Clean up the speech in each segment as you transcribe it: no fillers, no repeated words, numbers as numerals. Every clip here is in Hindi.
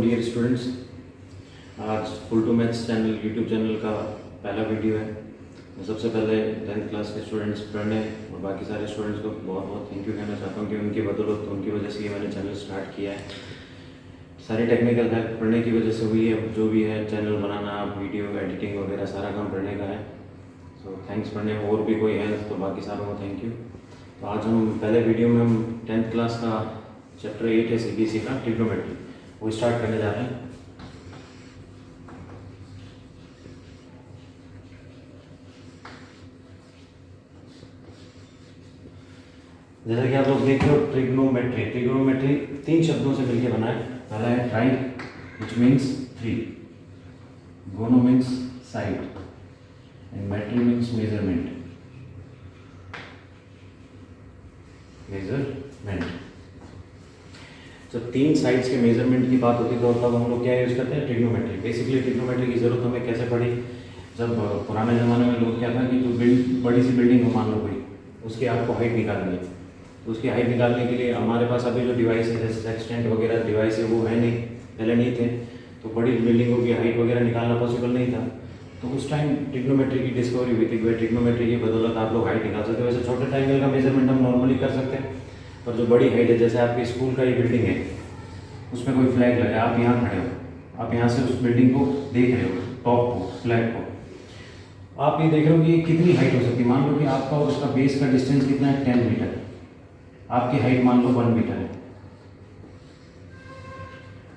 डियर स्टूडेंट्स, आज full to maths channel YouTube channel का पहला वीडियो है। मैं सबसे पहले 10th क्लास के स्टूडेंट्स प्रणय और बाकी सारे स्टूडेंट्स को बहुत बहुत थैंक यू कहना चाहता हूँ कि उनकी बदौलत, उनकी वजह से ये मैंने चैनल स्टार्ट किया है। सारी टेक्निकल हेल्प प्रणय की वजह से हुई है। जो भी है चैनल बनाना, वीडियो एडिटिंग वगैरह सारा काम प्रणय का है। So thanks Pranay. और भी कोई है तो बाकी सारों को थैंक यू। तो आज हम पहले वीडियो में हम 10th क्लास का चैप्टर 8 है CBSE का ट्रिग्नोमेट्री, वो स्टार्ट करने जा रहे हैं। जैसा कि आप लोग देख रहे हो, ट्रिग्नोमेट्री 3 शब्दों से मिलकर बना है। पहला है try which means 3, gono means side and metry means measurement. जब 3 साइड्स के मेजरमेंट की बात होती है तो तब हम लोग क्या यूज़ करते हैं, ट्रिग्नोमेट्री। बेसिकली ट्रिग्नोमेट्री की ज़रूरत हमें कैसे पड़ी, जब पुराने ज़माने में लोग क्या था कि जो बड़ी सी बिल्डिंग हो, मान लो कोई, उसकी आपको हाइट निकालनी है। तो उसकी हाइट निकालने के लिए हमारे पास अभी जो डिवाइस है, जैसे सेक्सटेंट वगैरह डिवाइस है, वो है नहीं, पहले नहीं थे। तो बड़ी बिल्डिंगों की हाइट वगैरह निकालना पॉसिबल नहीं था। तो उस टाइम ट्रिग्नोमेट्री की डिस्कवरी हुई थी। ट्रिग्नोमेट्री की बदौलत आप लोग हाइट निकाल सकते हो। वैसे छोटे ट्रायंगल का मेजरमेंट हम नॉर्मली कर सकते हैं, पर जो बड़ी हाइट है, जैसे आपके स्कूल का ये बिल्डिंग है, उसमें कोई फ्लैग लगा, आप यहाँ खड़े हो, आप यहाँ से उस बिल्डिंग को देख रहे हो, टॉप को, फ्लैग को, आप ये देख रहे हो कि कितनी हाइट हो सकती है। मान लो कि आपका और उसका बेस का डिस्टेंस कितना है, 10 मीटर। आपकी हाइट मान लो 1 मीटर है।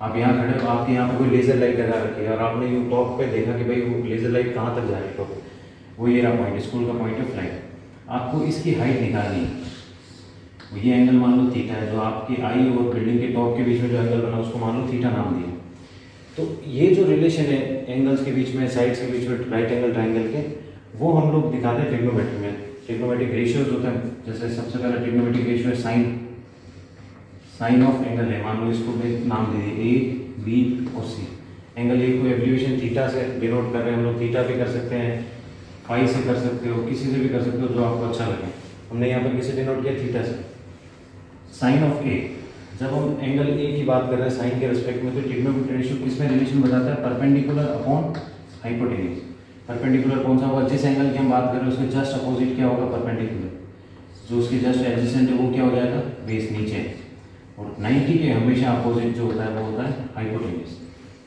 आप यहाँ खड़े हो, आपके यहाँ पे कोई लेजर लाइट लगा रखी है और आपने ये टॉप पे देखा कि भाई वो लेजर लाइट कहाँ तक जा रही है टॉप, वो ये रहा पॉइंट, स्कूल का पॉइंट है फ्लैग। आपको इसकी हाइट निकालनी है। ये एंगल मान लो थीटा है, जो आपकी आई और बिल्डिंग के टॉप के बीच में जो एंगल बना उसको मान लो थीटा नाम दिया। तो ये जो रिलेशन है एंगल्स के बीच में, साइड्स के बीच में, राइट एंगल ट्रायंगल के, वो हम लोग दिखाते हैं ट्रिग्नोमेट्री में। ट्रिग्नोमेट्रिक रेशियोज होते हैं। जैसे सबसे पहले ट्रिग्नोमेट्रिक रेशियो है साइन ऑफ एंगल है, मान लो इसको मैं नाम दे दिए A, B और C। एंगल A को एब्रिविएशन थीटा से डिनोट कर रहे हैं हम लोग। थीटा भी कर सकते हैं, फाई से कर सकते हो, किसी से भी कर सकते हो जो आपको अच्छा लगे। हमने यहाँ पर किसे डिनोट किया, थीटा से। साइन ऑफ A, जब हम एंगल A की बात कर रहे हैं साइन के रिस्पेक्ट में, तो ट्रिग्नोमेट्रिक रेशियो किसमें रिलेशन बताता है, परपेंडिकुलर अपॉन हाइपोटेन्यूज। परपेंडिकुलर कौन सा होगा, जिस एंगल की हम बात कर रहे हैं उसके जस्ट अपोजिट क्या होगा, परपेंडिकुलर। जो उसके जस्ट एडजेसेंट है वो क्या हो जाएगा, बेस नीचे। और 90 के हमेशा अपोजिट जो होता है वो होता है hypotenuse.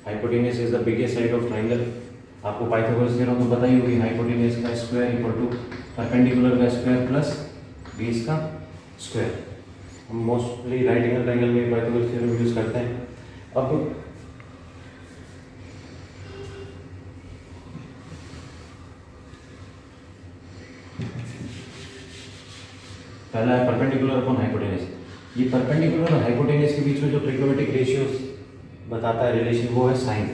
Hypotenuse is the biggest side of triangle. आपको पाइथागोरस थ्योरम तो पता ही होगी, हाइपोटेन्यूज का स्क्वायर इक्वल टू परपेंडिकुलर का स्क्वायर प्लस बेस का स्क्वायर। हम मोस्टली राइट एंगल ट्रायंगल में पाइथागोरस थ्योरम यूज करते हैं। अब पहला है परपेंडिकुलर अपॉन हाइपोटेन्यूज। ये परपेंडिकुलर और हाइपोटेन्यूज के बीच में जो ट्रिग्नोमेट्रिक रेशियोज बताता है रिलेशन, वो है साइन।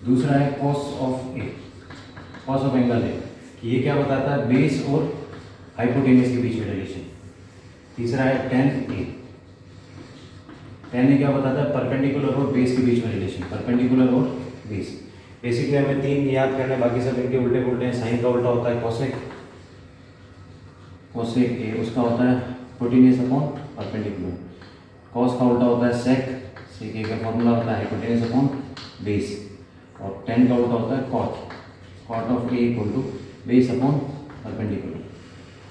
दूसरा है कॉस ऑफ एंगल है कि ये क्या बताता है, बेस और हाइपोटेन्यूज के बीच में रिलेशन। तीसरा है tan A क्या बताता है, परपेंडिकुलर और बेस के बीच में रिलेशन, परपेंडिकुलर और बेस। बेसिकली हमें 3 याद करना है, बाकी सब इनके उल्टे पुल्टे हैं। साइन का उल्टा होता है कोसेक A, उसका होता है हाइपोटेन्यूज अपॉन परपेंडिकुलर। कॉस का उल्टा होता है सेक A का फॉर्मूला होता है हाइपोटेन्यूज अपॉन बेस। और tan का उल्टा होता है cot of A equal to base upon perpendicular.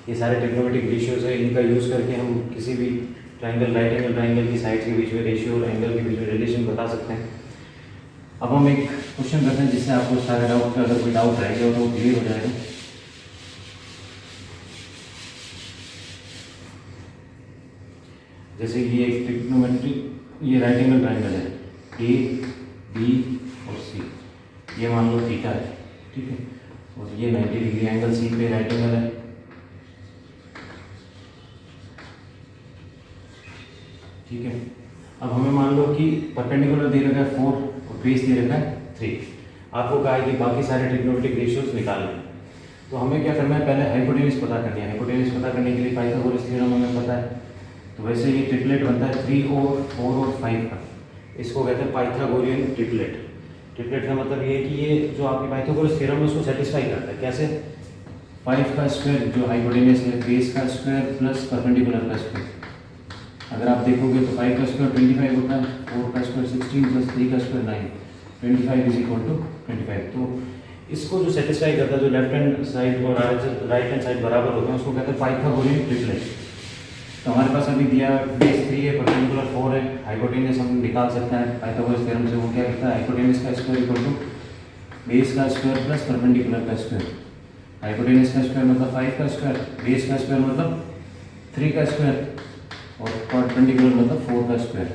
ये सारे ट्रिग्नोमेट्रिक रेशियोज है, इनका यूज़ करके हम किसी भी ट्रायंगल, राइट एंगल ट्रायंगल की साइड्स के बीच में रेशियो और एंगल के बीच में रिलेशन बता सकते हैं। अब हम एक क्वेश्चन करते हैं जिससे आपको सारे डाउट का, अगर कोई डाउट रह गया तो वो क्लियर हो जाएगा। जैसे ये एक ट्रिग्नोमेट्री, ये राइट एंगल ट्रायंगल है, A, B और C। ये मान लो थीटा है, ठीक है, और ये 90 डिग्री एंगल C पे राइट एंगल है, ठीक है। अब हमें मान लो कि परपेंडिकुलर दे रखा है 4 और बेस दे रखा है 3। आपको कहा है कि बाकी सारे ट्रिग्नोमेट्रिक रेशियोज निकालने। तो हमें क्या करना है, पहले हाइपोटेन्यूज पता करनी है। हाइपोटेन्यूज पता करने के लिए पाइथागोरस थ्योरम हमें पता है। तो वैसे ये ट्रिपलेट बनता है 3 और 4 और 5 का। इसको कहते हैं पाइथागोरियन ट्रिपलेट। ट्रिपलेट का मतलब ये है कि ये जो आपकी पाइथागोरस थ्योरम है उसको सेटिस्फाई करता है। कैसे, 5 का स्क्वायर जो हाइपोटेन्यूज है, बेस का स्क्वायर प्लस परपेंडिकुलर का स्क्वायर, अगर आप देखोगे तो 5 का स्क्वायर 25 होता है, 4 का स्क्वायर 16 प्लस 3 का स्क्वायर 9, 25 इज इक्वल टू 25। तो इसको जो सेटिस्फाई करता है, जो लेफ्ट हैंड साइड और राइट हैंड साइड बराबर होते हैं, उसको कहते हैं पाइथागोरियन ट्रिपलेट। तो हमारे पास अभी दिया बेस 3 है, परपेंडिकुलर 4 है, हाइपोटेनस हम निकाल सकते हैं पाइथागोरस थ्योरम से। वो क्या कहता है, हाइपोटेनस का स्क्वायर इक्वल टू बेस का स्क्वायर प्लस परपेंडिकुलर का स्क्वायर। हाइपोटेनस का स्क्वायर मतलब 5 का स्क्वायर, बेस का स्क्वायर मतलब 3 का स्क्वायर और परपेंडिकुलर मतलब 4 का स्क्वायर।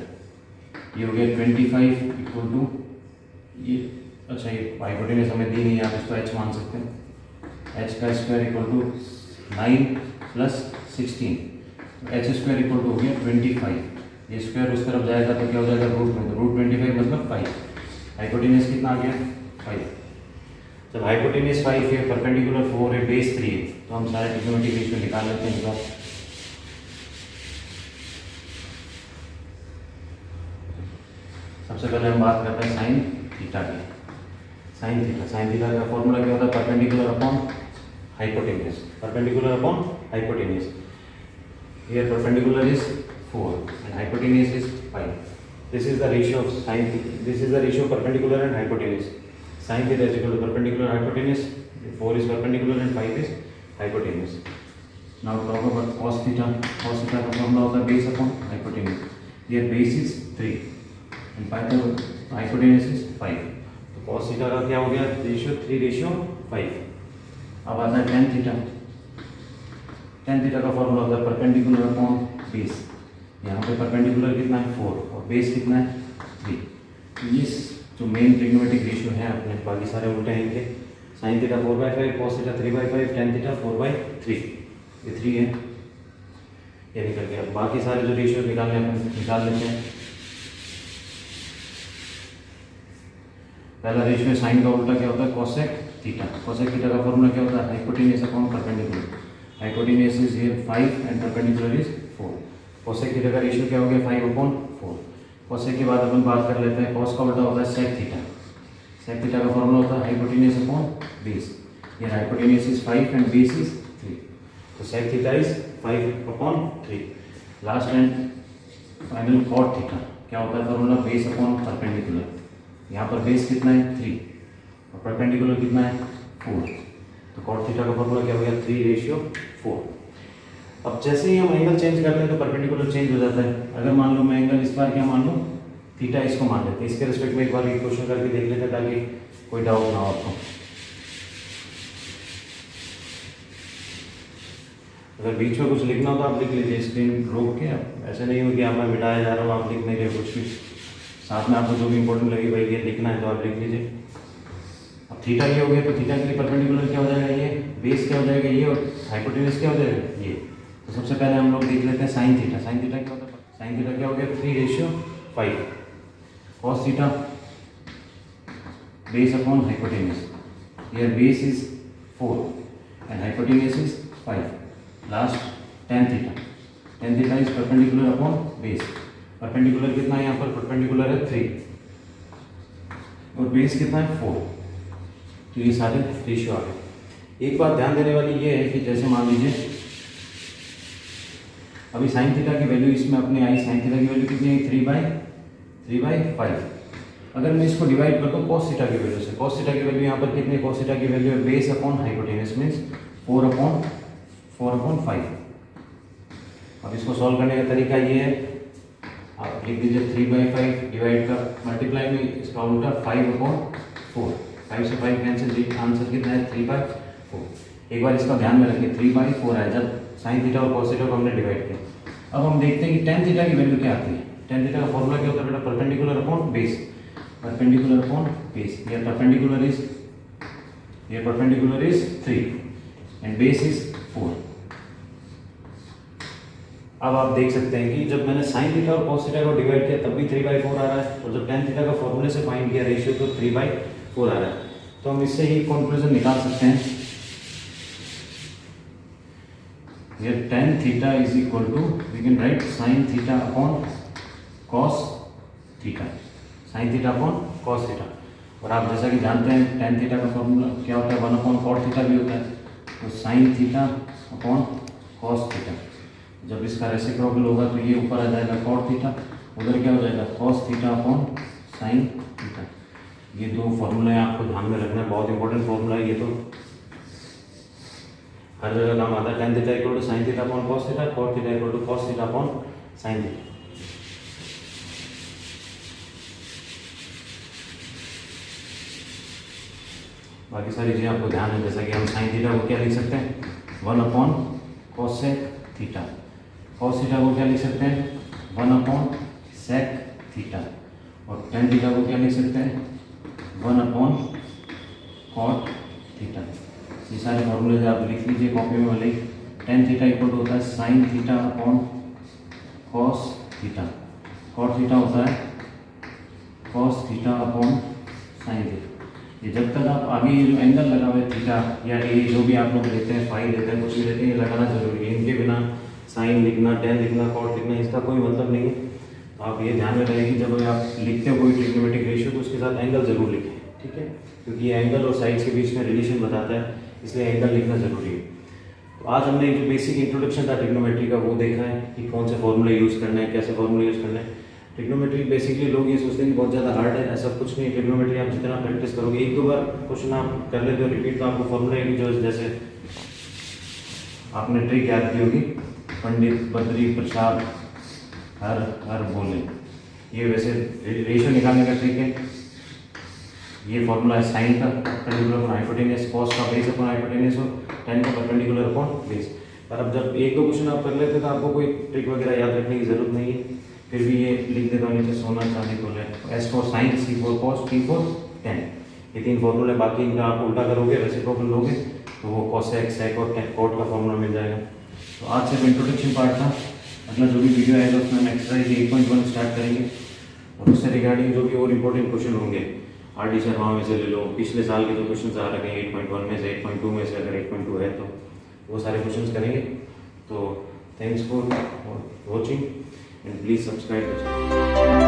ये हो गया 25 इक्वल टू ये, अच्छा ये हाइपोटेनस हमें दी नहीं है, आप इसको h मान सकते हैं। h का square equal to 9 plus 16, H square equal to हो गया 25। ये स्क्वायर उस तरफ जाएगा तो क्या हो जाएगा, रूट में, तो रूट 25 मतलब 5। हाइपोटेनस कितना आ गया 5। जब हाइपोटेनस 5 है, परपेंडिकुलर 4 है, बेस 3 है, तो हम सारे ट्रिग्नोमेट्रिक रेशियो निकाल लेते हैं। इनका सबसे पहले हम बात करते हैं साइन थीटा की। साइन थीटा का फॉर्मूला क्या होता है, perpendicular upon hypotenuse, perpendicular upon hypotenuse. Here perpendicular is 4 and hypotenuse is 5. This is the ratio of sin theta. This is the ratio of perpendicular and hypotenuse. Sin theta is equal to perpendicular hypotenuse. 4 is perpendicular and 5 is hypotenuse. Now talk about cos theta. Cos theta का formula होता है base upon hypotenuse. Here base is 3 and hypotenuse is 5. तो cos theta का क्या हो गया, ratio 3:5. अब आता है tan theta. tan थीटा का फॉर्मूला होता है परपेंडिकुलर अपॉन बेस। यहाँ पे परपेंडिकुलर कितना है 4 और बेस कितना है 3। तो ये जो मेन ट्रिग्नोमेट्रिक रेशियो है अपने, बाकी सारे उल्टे हैं इनके। Sine theta 4/5, cos theta 3/5, tan theta 4/3, ये 3 है, ये निकल गया। बाकी सारे जो रेशियो निकाल लेते हैं। पहला रेशियो साइन का उल्टा क्या होता है, कोसेक थीटा। कोसेक थीटा का फॉर्मूला क्या होता है, hypotenuse upon perpendicular. Hypotenuse is here 5 and perpendicular is 4। Cosec theta का रेशियो क्या हो गया 5/4। कोसेक के बाद अपन बात कर लेते हैं, कॉस का उल्टा होता है सेक थीटा। सेक थीटा का फॉर्मूला होता है हाइपोटेनस अपॉन बेस। ये hypotenuse is 5 and base is 3, तो sec theta is 5/3। Last and final cot theta क्या होता है फॉर्मूला, बेस अपॉन परपेंडिकुलर। यहाँ पर बेस कितना है 3 और परपेंडिकुलर कितना है 4, तो कॉट थीटा का फॉर्मूला क्या हो गया 3:4। अब जैसे ही हम एंगल चेंज करते हैं तो परपेंडिकुलर चेंज हो जाता है। अगर मान लो मैं एंगल इस बार क्या मान लूँ, थीटा इसको मान लेते हैं। इसके रिस्पेक्ट में एक बार एक क्वेश्चन करके देख लेते हैं ताकि कोई डाउट ना हो आपको। अगर बीच में कुछ लिखना हो तो आप लिख लीजिए स्क्रीन रोक के। ऐसे नहीं हो कि आप मैं मिटाया जा रहा हूँ, आप लिख नहीं रहे कुछ भी। साथ में आपको जो भी इंपॉर्टेंट लगे भाई ये लिखना है तो आप लिख लीजिए। अब थीटा ये हो गया, तो थीटा के लिए परपेंडिकुलर क्या हो जाएगा, ये बेस क्या हो जाएगा ये, और हाइपोटेनस क्या हो जाएगा ये। तो सबसे पहले हम लोग देख लेते हैं साइन थीटा। साइन थीटा क्या होता है, साइन थीटा क्या हो गया 3:5। Cos theta base upon hypotenuse, here base is 4 and hypotenuse is 5। Last tan theta, tan theta is perpendicular upon base. Perpendicular कितना है यहाँ पर, परपेंडिकुलर है 3 और बेस कितना है 4। तो ये सारे रेशियो आ गए। एक बात ध्यान देने वाली ये है कि जैसे मान लीजिए अभी साइन थीटा की वैल्यू इसमें अपने आई, साइन थीटा की वैल्यू कितनी है 3/5। अगर मैं इसको डिवाइड करता हूँ कॉस थीटा की वैल्यू से, कॉस थीटा की वैल्यू यहाँ पर कितनी है, कॉस थीटा की वैल्यू है बेस अपॉन हाइपोटेनस मीन्स 4/5। अब इसको सॉल्व करने का तरीका ये है, आप लिख दीजिए 3/5 डिवाइड का मल्टीप्लाई में इसका उल्टा 5/4। 5 से 5 कैंसिल, आंसर कितना है 3/4। एक बार इसका ध्यान में रखिए 3/4 है जब साइन थीटा और कॉस थीटा को हमने डिवाइड किया। अब हम देखते हैं कि tan थीटा की वैल्यू क्या आती है। tan थीटा का फॉर्मूला क्या होता है बेटा, perpendicular upon base. Perpendicular upon base, ये perpendicular is 3 and base is 4। अब आप देख सकते हैं कि जब मैंने साइन थीटा और कॉस थीटा को डिवाइड किया तब भी 3/4 आ रहा है, और जब tan थीटा का फॉर्मूले से फाइंड किया रेशियो तो 3/4 आ रहा है। तो हम इससे ही कंक्लूजन निकाल सकते हैं, ये tan theta is equal to, we can write sine theta upon cos theta, sine theta upon cos theta. और आप जैसा कि जानते हैं tan थीटा का फॉर्मूला क्या होता है 1/cot थीटा भी होता है, तो sign theta upon cos theta. जब इसका रेसिप्रोकल होगा तो ये ऊपर आ जाएगा कॉट थीटा, उधर क्या हो जाएगा cos theta upon sine theta. ये दो फॉर्मूले आपको ध्यान में रखना है, बहुत इंपॉर्टेंट फॉर्मूला है ये तो, हर जगह काम आता है। tan theta equal to sine theta upon cos theta, cot theta equal to cos theta upon sine theta. बाकी सारी चीज़ें आपको ध्यान है, जैसा कि हम साइन थीटा को क्या लिख सकते हैं 1 upon cosec theta, cos theta को क्या लिख सकते हैं 1 अपॉन सेक थीटा, और tan थीटा को क्या लिख सकते हैं 1 अपॉन कॉट थीटा। ये सारे फॉर्मूले आप लिख लीजिए कॉपी में वाले। tan थीटा इक्वल टू होता है sine theta upon cos theta, cot theta होता है cos theta upon sine theta. ये जब तक आप आगे ये जो एंगल लगा हुआ है थीटा या ये जो भी आप लोग लेते हैं फाई लेते हैं कुछ भी लेते हैं, ये लगाना जरूरी है। इनके बिना साइन लिखना, tan लिखना, कॉट लिखना इसका कोई मतलब नहीं है। आप ये ध्यान में रखें कि जब आप लिखते हो कोई ट्रिग्नोमेट्रिक रेशियो तो उसके साथ एंगल जरूर लिखें, ठीक है, क्योंकि ये एंगल और साइड्स के बीच में रिलेशन बताता है, इसलिए एंगल लिखना जरूरी है। तो आज हमने जो बेसिक इंट्रोडक्शन था ट्रिग्नोमेट्री का वो देखा है कि कौन से फॉर्मूले यूज़ करना है, कैसे फॉर्मूले यूज़ करना है। ट्रिग्नोमेट्री बेसिकली लोग ये सोचते हैं कि बहुत ज़्यादा हार्ड है, ऐसा कुछ नहीं है। ट्रिग्नोमेट्री आप जितना प्रैक्टिस करोगे, एक दो बार क्वेश्चन आप कर लेते हो रिपीट, तो आपको फॉर्मूला की जो जैसे आपने ट्रिक याद की होगी, पंडित बद्री प्रसाद हर हर बोले, ये वैसे रेशियो निकालने का ट्रिक है। ये फॉर्मूला है साइन का परपेंडिकुलर अपॉन हाइपोटेनस, कॉस का बेस अपॉन हाइपोटेनस और tan का परपेंडिकुलर अपॉन बेस। पर अब जब एक दो क्वेश्चन आप कर लेते हो तो आपको कोई ट्रिक वगैरह याद रखने की जरूरत नहीं है। फिर भी ये लिख देता हूँ नीचे सोना चांदी को ले, S for sine, C for cos, T for tan, ये तीन फॉर्मूले। बाकी इनका आप उल्टा करोगे, रेसिप्रोकल लोगे तो वो कॉसेक, सेक और कॉट का फॉर्मूला मिल जाएगा। तो आज सिर्फ इंट्रोडक्शन पार्ट था, अगला जो भी वीडियो आएगा उसमें हम एक्सरसाइज 8.1 स्टार्ट करेंगे और उससे रिगार्डिंग जो भी और इंपॉर्टेंट क्वेश्चन होंगे RD शर्मा में से ले लो, पिछले साल के जो क्वेश्चन आ रखे हैं 8.1 में से, 8.2 में से, अगर 8.2 है तो वो सारे क्वेश्चन करेंगे। तो thanks for watching and please subscribe the channel.